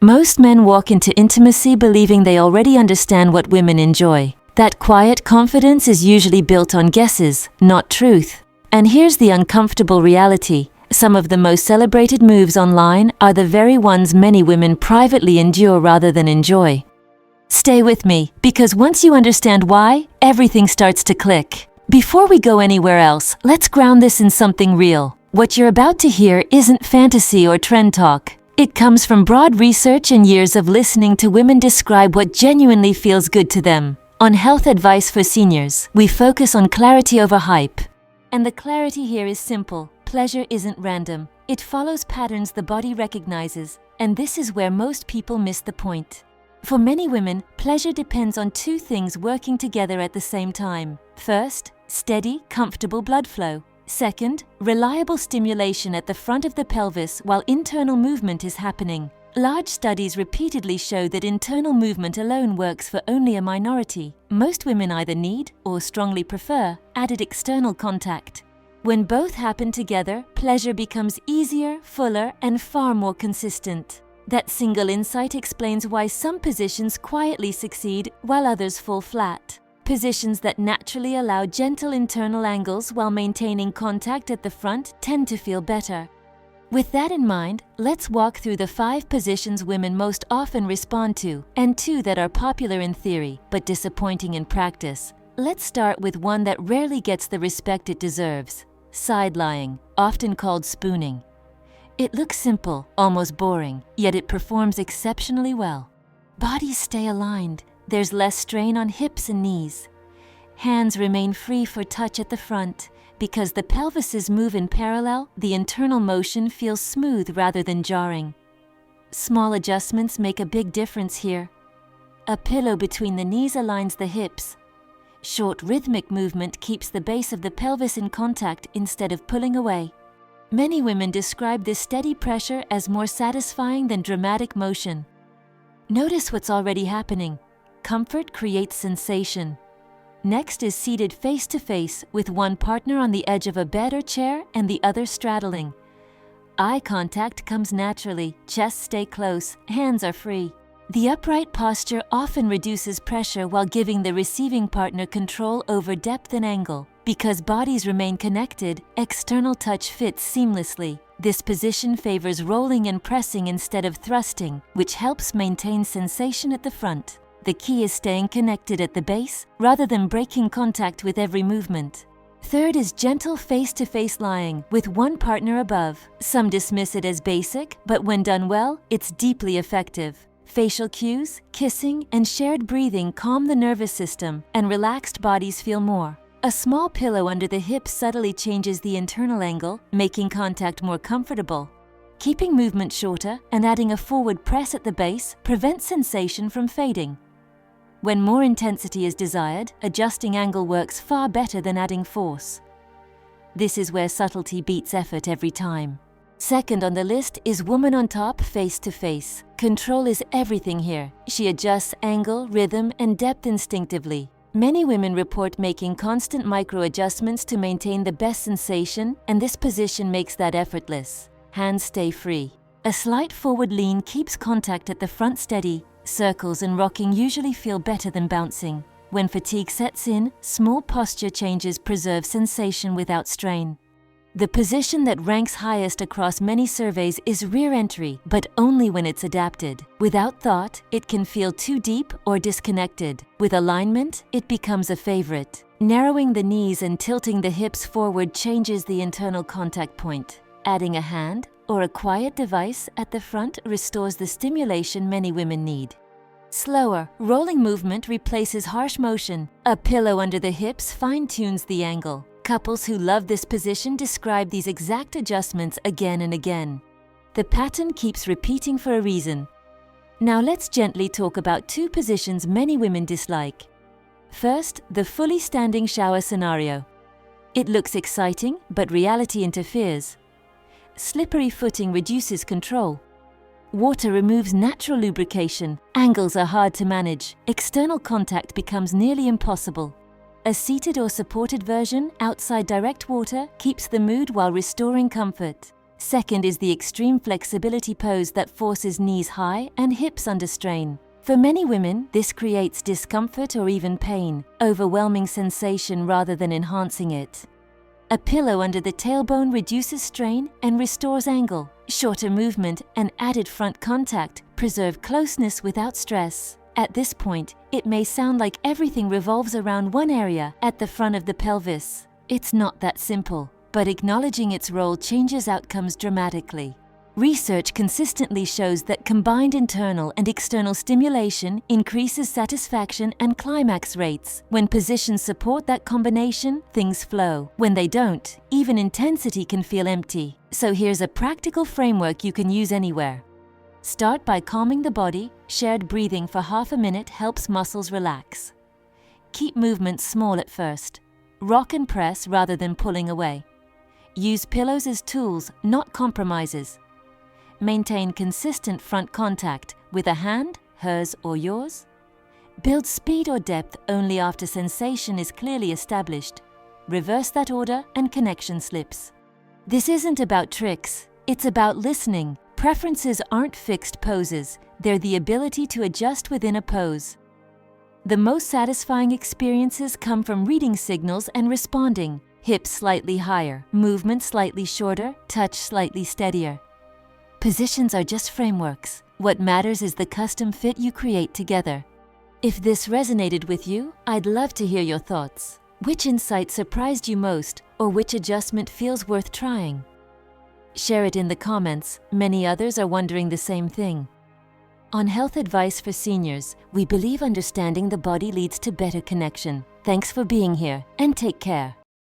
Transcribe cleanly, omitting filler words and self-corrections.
Most men walk into intimacy believing they already understand what women enjoy. That quiet confidence is usually built on guesses, not truth. And here's the uncomfortable reality. Some of the most celebrated moves online are the very ones many women privately endure rather than enjoy. Stay with me, because once you understand why, everything starts to click. Before we go anywhere else, let's ground this in something real. What you're about to hear isn't fantasy or trend talk. It comes from broad research and years of listening to women describe what genuinely feels good to them. On Health Advice for Seniors, we focus on clarity over hype. And the clarity here is simple. Pleasure isn't random. It follows patterns the body recognizes, and this is where most people miss the point. For many women, pleasure depends on two things working together at the same time. First, steady, comfortable blood flow. Second, reliable stimulation at the front of the pelvis while internal movement is happening. Large studies repeatedly show that internal movement alone works for only a minority. Most women either need, or strongly prefer, added external contact. When both happen together, pleasure becomes easier, fuller, and far more consistent. That single insight explains why some positions quietly succeed while others fall flat. Positions that naturally allow gentle internal angles while maintaining contact at the front tend to feel better. With that in mind, let's walk through the 5 positions women most often respond to, and 2 that are popular in theory, but disappointing in practice. Let's start with one that rarely gets the respect it deserves: side lying, often called spooning. It looks simple, almost boring, yet it performs exceptionally well. Bodies stay aligned. There's less strain on hips and knees. Hands remain free for touch at the front. Because the pelvises move in parallel, the internal motion feels smooth rather than jarring. Small adjustments make a big difference here. A pillow between the knees aligns the hips. Short rhythmic movement keeps the base of the pelvis in contact instead of pulling away. Many women describe this steady pressure as more satisfying than dramatic motion. Notice what's already happening. Comfort creates sensation. Next is seated face-to-face with one partner on the edge of a bed or chair and the other straddling. Eye contact comes naturally, chests stay close, hands are free. The upright posture often reduces pressure while giving the receiving partner control over depth and angle. Because bodies remain connected, external touch fits seamlessly. This position favors rolling and pressing instead of thrusting, which helps maintain sensation at the front. The key is staying connected at the base rather than breaking contact with every movement. Third is gentle face-to-face lying with one partner above. Some dismiss it as basic, but when done well, it's deeply effective. Facial cues, kissing, and shared breathing calm the nervous system, and relaxed bodies feel more. A small pillow under the hips subtly changes the internal angle, making contact more comfortable. Keeping movement shorter and adding a forward press at the base prevents sensation from fading. When more intensity is desired, adjusting angle works far better than adding force. This is where subtlety beats effort every time. Second on the list is woman on top, face to face. Control is everything here. She adjusts angle, rhythm, and depth instinctively. Many women report making constant micro-adjustments to maintain the best sensation, and this position makes that effortless. Hands stay free. A slight forward lean keeps contact at the front steady. Circles and rocking usually feel better than bouncing. When fatigue sets in, small posture changes preserve sensation without strain. The position that ranks highest across many surveys is rear entry, but only when it's adapted. Without thought, it can feel too deep or disconnected. With alignment, it becomes a favorite. Narrowing the knees and tilting the hips forward changes the internal contact point. Adding a hand or a quiet device at the front restores the stimulation many women need. Slower, rolling movement replaces harsh motion. A pillow under the hips fine-tunes the angle. Couples who love this position describe these exact adjustments again and again. The pattern keeps repeating for a reason. Now let's gently talk about 2 positions many women dislike. First, the fully standing shower scenario. It looks exciting, but reality interferes. Slippery footing reduces control. Water removes natural lubrication. Angles are hard to manage. External contact becomes nearly impossible. A seated or supported version outside direct water keeps the mood while restoring comfort. Second is the extreme flexibility pose that forces knees high and hips under strain. For many women, this creates discomfort or even pain, overwhelming sensation rather than enhancing it. A pillow under the tailbone reduces strain and restores angle. Shorter movement and added front contact preserve closeness without stress. At this point, it may sound like everything revolves around one area at the front of the pelvis. It's not that simple, but acknowledging its role changes outcomes dramatically. Research consistently shows that combined internal and external stimulation increases satisfaction and climax rates. When positions support that combination, things flow. When they don't, even intensity can feel empty. So here's a practical framework you can use anywhere. Start by calming the body. Shared breathing for half a minute helps muscles relax. Keep movements small at first. Rock and press rather than pulling away. Use pillows as tools, not compromises. Maintain consistent front contact with a hand, hers or yours. Build speed or depth only after sensation is clearly established. Reverse that order and connection slips. This isn't about tricks, it's about listening. Preferences aren't fixed poses, they're the ability to adjust within a pose. The most satisfying experiences come from reading signals and responding. Hips slightly higher, movement slightly shorter, touch slightly steadier. Positions are just frameworks. What matters is the custom fit you create together. If this resonated with you, I'd love to hear your thoughts. Which insight surprised you most, or which adjustment feels worth trying? Share it in the comments. Many others are wondering the same thing. On Health Advice for Seniors, we believe understanding the body leads to better connection. Thanks for being here, and take care.